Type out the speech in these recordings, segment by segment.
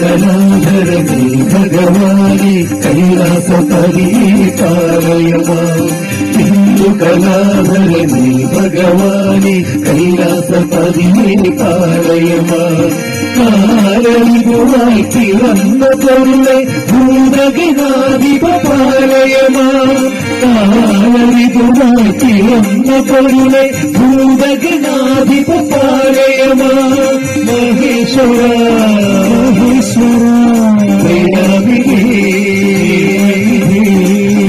കലാധരനേ ഭഗവാനെ കൈലാസപതി പാലയമാ ഹിന്ദു കലാധരനേ ഭഗവാനെ കൈലാസപതി പാലയമാ കാലവിധുവായി പിറന്ന പൊരുളെ ഭൂതഗണാധിപ പാലയമാ കാലവിധുവായി പിറന്ന പൊരുളെ ഭൂതഗണാധിപ പാലയമാ മഹേശ്വര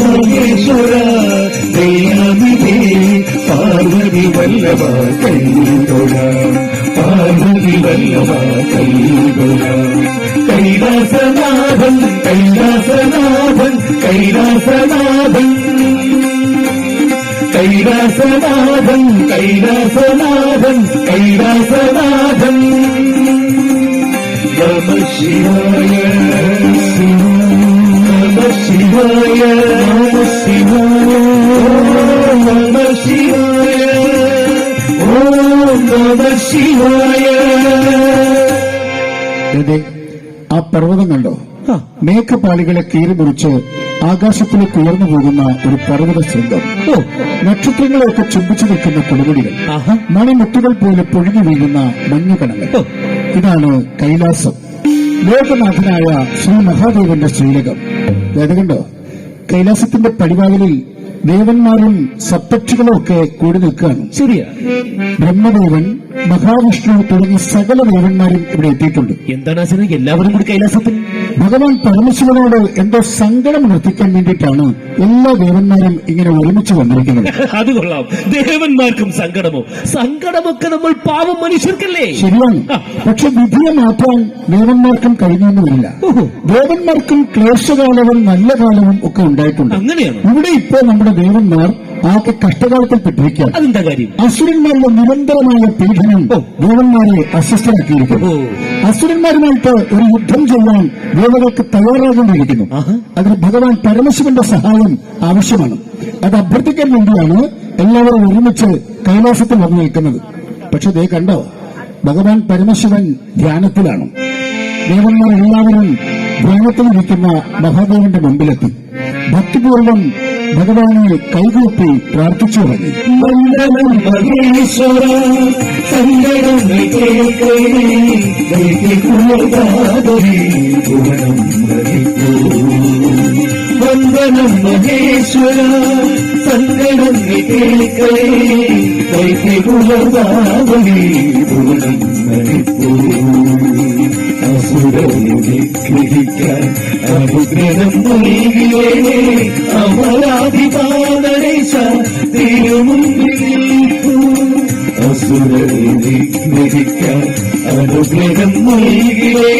മഹേശ്വര ദയാനിധി പാർവതി വല്ലഭ കൈതൊഴ പാർവതി വല്ലഭ കൈതൊഴ കൈലാസനാഥൻ കൈലാസനാഥൻ കൈലാസനാഥൻ കൈലാസനാഥൻ കൈലാസനാഥൻ കൈലാസനാഥൻ നമ ശിവായ നമ ശിവായ നമ ശിവായ നമ ശിവായ ഓം നമ ശിവായ. ആ പർവ്വതം കണ്ടോ? മേഘപാളികളെ കീറിമുറിച്ച് ആകാശത്തിലേക്ക് ഉയർന്നു പോകുന്ന ഒരു പർവ്വത ശൃംഗം. നക്ഷത്രങ്ങളെയൊക്കെ ചുംബിച്ചു നിൽക്കുന്ന കൊടുമുടികൾ, മണിമുത്തുകൾ പോലെ പൊഴിഞ്ഞു വീഴുന്ന മഞ്ഞുകണങ്ങൾ. ഇതാണ് കൈലാസം, ലോകനാഥനായ ശ്രീ മഹാദേവന്റെ ശ്രീലകം. അതുകൊണ്ടോ കൈലാസത്തിന്റെ പടിവാതിലിൽ ദേവന്മാരും സപ്തക്ഷികളും ഒക്കെ കൂടി നിൽക്കുകയാണ്. ശരിയാ, ബ്രഹ്മദേവൻ, മഹാവിഷ്ണു തുടങ്ങിയ സകല ദേവന്മാരും ഇവിടെ എത്തിയിട്ടുണ്ട്. എന്താണ് എല്ലാവരും കൂടി കൈലാസത്തിൽ? ഭഗവാൻ പരമശിവനോട് എന്തോ സങ്കടം നിർത്തിക്കാൻ വേണ്ടിയിട്ടാണ് എല്ലാ ദേവന്മാരും ഇങ്ങനെ ഒരുമിച്ച് വന്നിരിക്കുന്നത്. അത് കൊള്ളാം. ദേവന്മാർക്കും സങ്കടമോ? സങ്കടമൊക്കെ നമ്മൾ പാവം മനുഷ്യർക്കല്ലേ? ശരിയാണ്. പക്ഷെ വിധിയെ മാറ്റാൻ ദേവന്മാർക്കും കഴിഞ്ഞെന്ന് വരില്ല. ദേവന്മാർക്കും ക്ലേശകാലവും നല്ല കാലവും ഒക്കെ ഉണ്ടായിട്ടുണ്ട്. അങ്ങനെയാണ്. ഇവിടെ ഇപ്പോ നമ്മുടെ ദേവന്മാർ ആകെ കഷ്ടകാലത്തിൽപ്പെട്ടിരിക്കുക. അതെന്താ കാര്യം? അസുരന്മാരുടെ നിരന്തരമായ പീഡനം ദേവന്മാരെ അസ്വസ്ഥരാക്കിയിരിക്കുന്നു. അസുരന്മാരുമായിട്ട് ഒരു യുദ്ധം ചെയ്യാൻ ദേവതകൾക്ക് തയ്യാറാകേണ്ടിയിരിക്കുന്നു. അതിന് ഭഗവാൻ പരമശിവന്റെ സഹായം ആവശ്യമാണ്. അത് അഭ്യർത്ഥിക്കാൻ വേണ്ടിയാണ് എല്ലാവരും ഒരുമിച്ച് കൈലാസത്തിൽ വന്നു നിൽക്കുന്നത്. പക്ഷെ ദേ കണ്ടോ, ഭഗവാൻ പരമശിവൻ ധ്യാനത്തിലാണ്. ദേവന്മാർ എല്ലാവരും ധ്യാനത്തിലിരിക്കുന്ന മഹാദേവന്റെ മുമ്പിലെത്തി ഭക്തിപൂർവം ഭഗവാനെ കൈകൂപ്പി പ്രാർത്ഥിച്ചു തുടങ്ങി. മഹേശ്വര സങ്കടം വന്ദനം മഹേശ്വര സങ്കടം അസുരനിഗ്രഹിക്കാൻ അനുഗ്രഹം നൽകിയേ അമരാധിപാദരേശ തിരുമുമ്പിൽ അസുരനിഗ്രഹിക്കാൻ അനുഗ്രഹം നൽകിയേ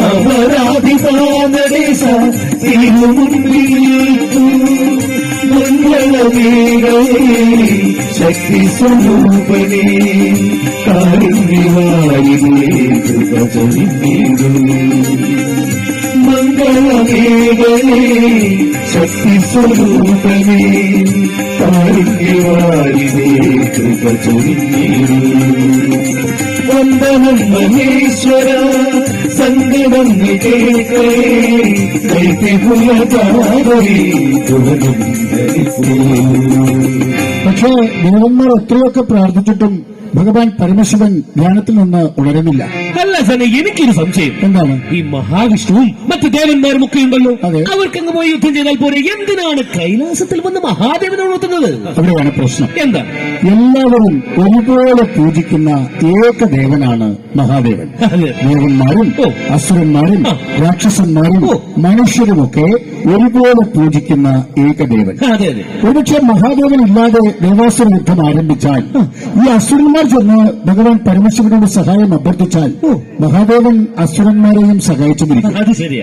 അമരാധിപാദരേശ തിരുമുമ്പിൽ മംഗളമേഘേ ശക്തി സ്വരൂപനേ കാരുണ്യവാരിതേ കൃപചരിതേ മംഗളമേഘേ ശക്തി സ്വരൂപനേ കാരുണ്യവാരിതേ കൃപചരിതേ വന്ദനം മഹേശ്വര സങ്കടം പക്ഷേ ദേവന്മാർ എത്രയൊക്കെ പ്രാർത്ഥിച്ചിട്ടും ഭഗവാൻ പരമശിവൻ ധ്യാനത്തിൽ നിന്ന് ഉണരുന്നില്ല. അല്ല സനെ, എനിക്കൊരു സംശയം. എന്താണ്? ഈ മഹാവിഷ്ണുവും മറ്റു ദേവന്മാരും ഒക്കെ ഉണ്ടല്ലോ, അതെ, അവർക്കങ്ങ് പോയി യുദ്ധം ചെയ്താൽ പോരെ? എന്തിനാണ് കൈലാസത്തിൽ വന്ന് മഹാദേവനോട് എത്തുന്നത്? അവിടെയാണ് പ്രശ്നം. എന്താ? എല്ലാവരും ഒരുപോലെ പൂജിക്കുന്ന ഏകദേവനാണ് മഹാദേവൻ. ദേവന്മാരും അസുരന്മാരും രാക്ഷസന്മാരും മനുഷ്യരുമൊക്കെ ഒരുപോലെ പൂജിക്കുന്ന ഏകദേവൻ. ഒരുപക്ഷെ മഹാദേവൻ ഇല്ലാതെ ദേവാസുര യുദ്ധം ആരംഭിച്ചാൽ ഈ അസുരന്മാർ ചെന്ന് ഭഗവാൻ പരമശിവനോട് സഹായം അഭ്യർത്ഥിച്ചാൽ മഹാദേവൻ അസുരന്മാരെയും സഹായിച്ചിരിക്കും.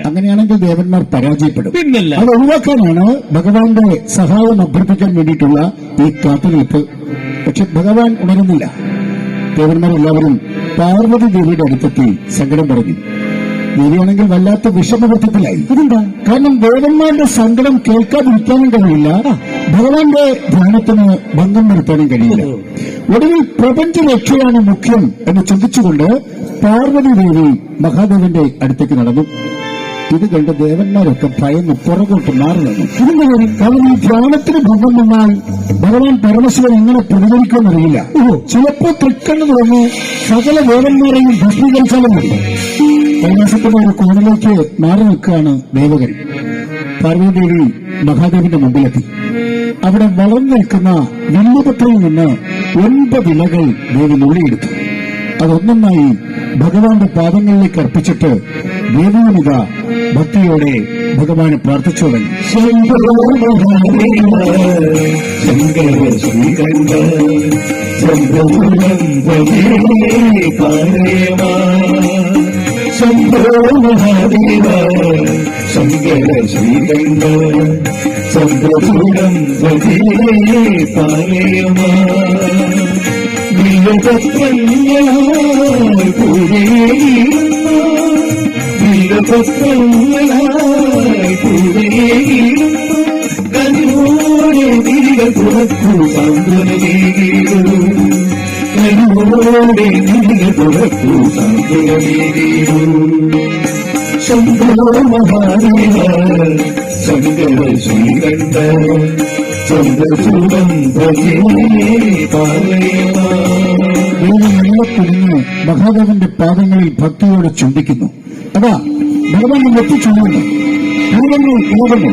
അങ്ങനെയാണെങ്കിൽ ദേവന്മാർ പരാജയപ്പെടും. അത് ഒഴിവാക്കാനാണ് ഭഗവാന്റെ സഹായം അഭ്യർത്ഥിക്കാൻ വേണ്ടിയിട്ടുള്ള ഈ കാത്തുനിൽപ്പ്. പക്ഷെ ഭഗവാൻ ഉണരുന്നില്ല. ദേവന്മാരെല്ലാവരും പാർവതി ദേവിയുടെ അടുത്തെത്തി സങ്കടം പറഞ്ഞു. ദേവിയാണെങ്കിൽ വല്ലാത്ത വിഷമവൃത്തത്തിലായി. അതെന്താ? കാരണം ദേവന്മാരുടെ സങ്കടം കേൾക്കാതിരിക്കാനും കഴിയില്ല, ഭഗവാന്റെ ധ്യാനത്തിന് ഭംഗം വരുത്താനും കഴിയില്ല. ഒടുവിൽ പ്രപഞ്ച രക്ഷയാണ് മുഖ്യം എന്ന് ചിന്തിച്ചുകൊണ്ട് പാർവതി ദേവി മഹാദേവന്റെ അടുത്തേക്ക് നടന്നു. ഇത് കണ്ട് ദേവന്മാരൊക്കെ ഭയന്ന് പുറകോട്ട് മാറി നിന്നു. ഇതിന്റെ കാര്യം കാരണം ഈ ധ്യാനത്തിന് ഭംഗം വന്നാൽ ഭഗവാൻ പരമശിവൻ എങ്ങനെ പ്രതികരിക്കുമെന്നറിയില്ല. ചിലപ്പോ തൃക്കണ്ണ് തുറന്ന് സകല ദേവന്മാരെയും ഭസ്മീകരിച്ചാലും മതി. കൈലാസത്തിന്റെ ഒരു കോണിലേക്ക് മാറി നിൽക്കുകയാണ് ദേവകരി. പാർവതിദേവി മഹാദേവന്റെ മുമ്പിലെത്തി. അവിടെ വളർന്നു നിൽക്കുന്ന വില്ലുപത്രയിൽ നിന്ന് 9 ഇലകൾ ദേവി നുള്ളിയെടുത്തു. അതൊന്നൊന്നായി ഭഗവാന്റെ പാദങ്ങളിലേക്ക് അർപ്പിച്ചിട്ട് ദേവിയുമിത ഭക്തിയോടെ ഭഗവാനെ പ്രാർത്ഥിച്ചു തുടങ്ങി. ശംഭോ മഹാദേവ ശങ്കര ശ്രീകണ്ഠ ചന്ദ്രചൂടം ഭജേ പാലയമാ വില്ലപത്രങ്ങളായി പൂരേകിടുന്ന വില്ലപത്രങ്ങളായി പൂരേകിടുന്ന കനിവോടെ തിരികൾ തുറക്കൂ സാന്ത്വനമേകിടൂ കനിവോടെ തിരികൾ തുറക്കൂ സാന്ത്വനമേകിടൂ ശംഭോ മഹാദേവ ശങ്കര ശ്രീകണ്ഠ ചന്ദ്രചൂടം ഭജേ പാലയമാ. ദേവി മെല്ലെ കുനിഞ്ഞ് മഹാദേവന്റെ പാദങ്ങളിൽ ഭക്തിയോടെ ചുംബിക്കുന്നു. അതാ ഭഗവാൻ എത്തിച്ചുള്ളുന്നു. പൂർവ്വങ്ങൾ ഇളകുന്നു.